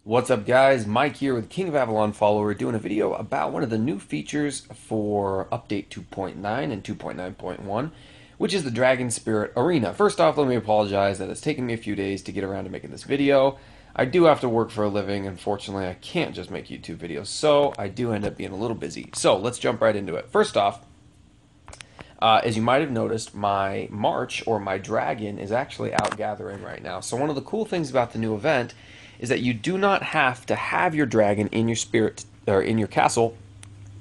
What's up, guys? Mike here with King of Avalon follower doing a video about one of the new features for update 2.9 and 2.9.1, which is the Dragon Spirit Arena. First off, let me apologize that it's taken me a few days to get around to making this video. I do have to work for a living. Unfortunately, I can't just make YouTube videos, so I do end up being a little busy. So let's jump right into it. First off, as you might have noticed, my March, or my dragon, is actually out gathering right now. So one of the cool things about the new event is that you do not have to have your dragon in your spirit or in your castle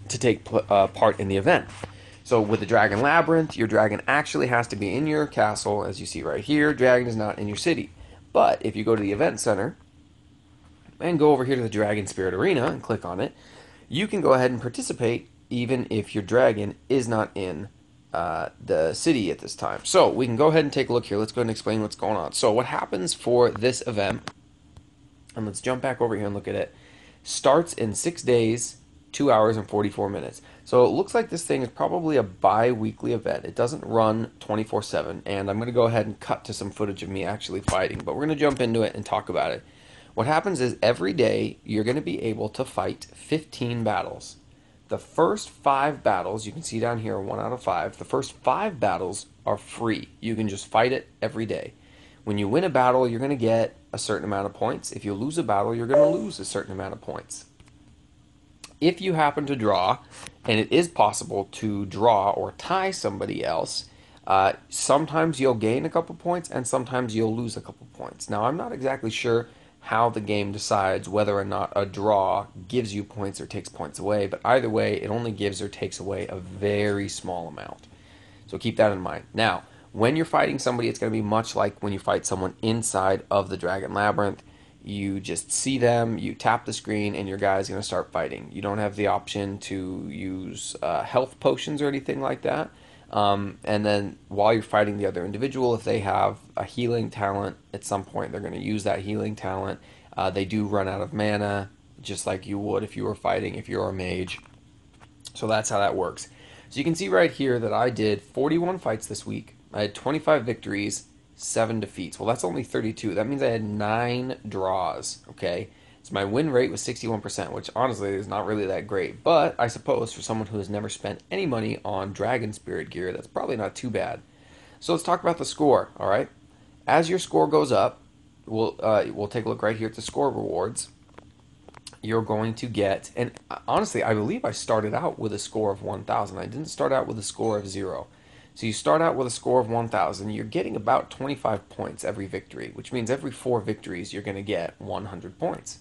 to take part in the event. So with the Dragon Labyrinth, your dragon actually has to be in your castle, as you see right here. Dragon is not in your city. But if you go to the event center and go over here to the Dragon Spirit Arena and click on it, you can go ahead and participate even if your dragon is not in the city at this time. So we can go ahead and take a look here. Let's go ahead and explain what's going on. So what happens for this event, and let's jump back over here and look at it, starts in 6 days, 2 hours, and 44 minutes. So it looks like this thing is probably a bi-weekly event. It doesn't run 24/7, and I'm going to go ahead and cut to some footage of me actually fighting, but we're going to jump into it and talk about it. What happens is every day you're going to be able to fight 15 battles. The first 5 battles, you can see down here, 1 out of 5, the first 5 battles are free. You can just fight it every day. When you win a battle, you're going to get a certain amount of points. If you lose a battle, you're going to lose a certain amount of points. If you happen to draw, and it is possible to draw or tie somebody else, sometimes you'll gain a couple points and sometimes you'll lose a couple points. Now, I'm not exactly sure how the game decides whether or not a draw gives you points or takes points away, but either way, it only gives or takes away a very small amount. So keep that in mind. Now, when you're fighting somebody, it's going to be much like when you fight someone inside of the Dragon Labyrinth. You just see them, you tap the screen, and your guy's going to start fighting. You don't have the option to use health potions or anything like that. And then while you're fighting the other individual, if they have a healing talent, at some point they're going to use that healing talent. They do run out of mana, just like you would if you were fighting, if you're a mage. So that's how that works. So you can see right here that I did 41 fights this week. I had 25 victories, 7 defeats. Well, that's only 32. That means I had 9 draws, okay? So my win rate was 61%, which honestly is not really that great. But I suppose for someone who has never spent any money on Dragon Spirit gear, that's probably not too bad. So let's talk about the score, all right? As your score goes up, we'll take a look right here at the score rewards. You're going to get, and honestly, I believe I started out with a score of 1,000. I didn't start out with a score of 0. So you start out with a score of 1,000. You're getting about 25 points every victory, which means every 4 victories you're going to get 100 points.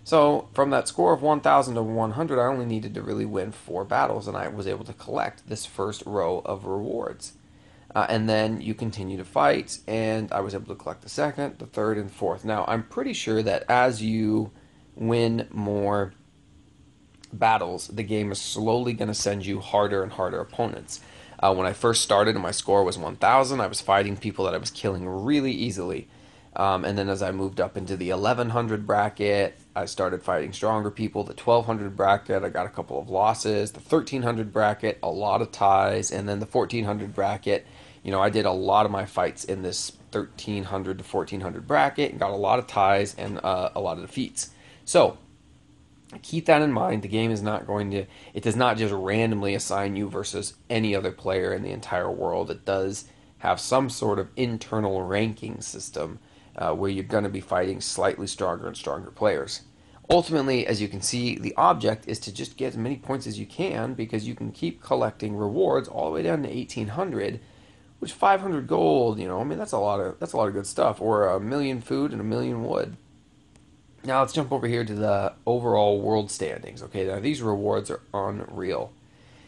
So from that score of 1,000 to 100, I only needed to really win 4 battles, and I was able to collect this first row of rewards. And then you continue to fight, and I was able to collect the second, the third, and fourth. Now, I'm pretty sure that as you win more battles, the game is slowly going to send you harder and harder opponents. When I first started and my score was 1,000, I was fighting people that I was killing really easily. And then as I moved up into the 1,100 bracket, I started fighting stronger people. The 1,200 bracket, I got a couple of losses. The 1,300 bracket, a lot of ties. And then the 1,400 bracket, I did a lot of my fights in this 1,300 to 1,400 bracket and got a lot of ties and a lot of defeats. So keep that in mind. The game is not going to, it does not just randomly assign you versus any other player in the entire world. It does have some sort of internal ranking system where you're going to be fighting slightly stronger and stronger players. Ultimately, as you can see, the object is to just get as many points as you can, because you can keep collecting rewards all the way down to 1,800, which 500 gold, that's a lot of good stuff, or a million food and a million wood. Now let's jump over here to the overall world standings. Okay, now these rewards are unreal.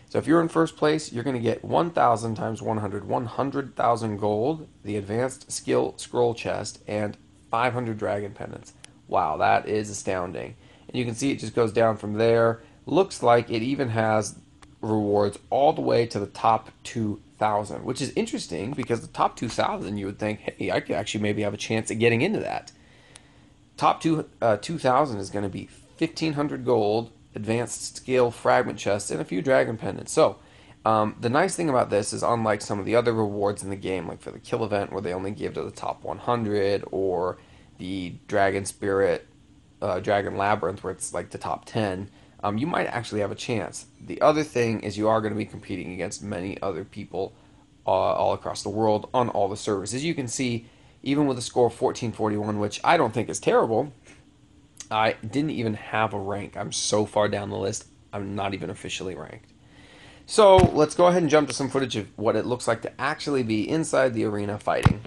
So if you're in first place, you're going to get 1,000 times 100, 100,000 gold, the advanced skill scroll chest, and 500 dragon pendants. Wow, that is astounding. And you can see it just goes down from there. Looks like it even has rewards all the way to the top 2,000, which is interesting because the top 2,000, you would think, hey, I could actually maybe have a chance at getting into that. Top 2,000 is going to be 1,500 gold, advanced skill fragment chests, and a few dragon pendants. So, the nice thing about this is, unlike some of the other rewards in the game, like for the kill event where they only give to the top 100, or the Dragon Spirit Dragon Labyrinth, where it's like the top 10, you might actually have a chance. The other thing is you are going to be competing against many other people all across the world on all the servers. As you can see, even with a score of 1441, which I don't think is terrible, I didn't even have a rank. I'm so far down the list, I'm not even officially ranked. So let's go ahead and jump to some footage of what it looks like to actually be inside the arena fighting.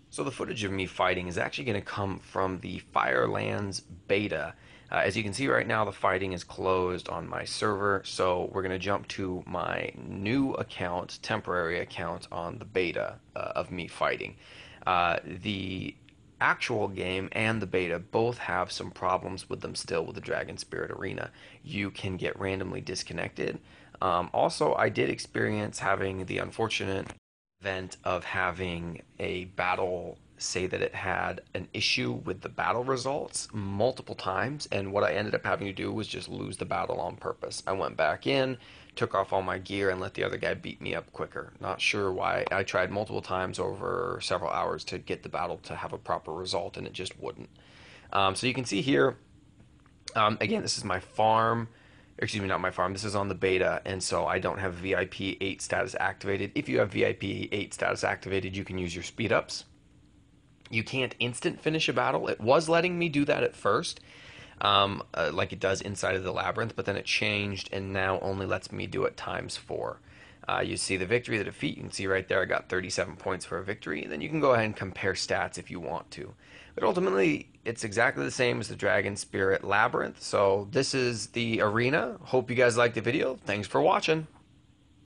So the footage of me fighting is actually going to come from the Firelands beta. As you can see right now, the fighting is closed on my server, so we're going to jump to my new account, temporary account on the beta of me fighting. The actual game and the beta both have some problems with them still with the Dragon Spirit Arena. You can get randomly disconnected. Also, I did experience having the unfortunate event of having a battle say that it had an issue with the battle results multiple times, and what I ended up having to do was just lose the battle on purpose. I went back in, took off all my gear, and let the other guy beat me up quicker. Not sure why. I tried multiple times over several hours to get the battle to have a proper result, and it just wouldn't. So you can see here, again, this is my farm. Excuse me, not my farm. This is on the beta, and so I don't have VIP 8 status activated. If you have VIP 8 status activated, you can use your speed ups. You can't instant finish a battle. It was letting me do that at first, like it does inside of the labyrinth, but then it changed and now only lets me do it ×4. You see the victory, the defeat. You can see right there I got 37 points for a victory. And then you can go ahead and compare stats if you want to. But ultimately, it's exactly the same as the Dragon Spirit Labyrinth. So this is the arena. Hope you guys liked the video. Thanks for watching.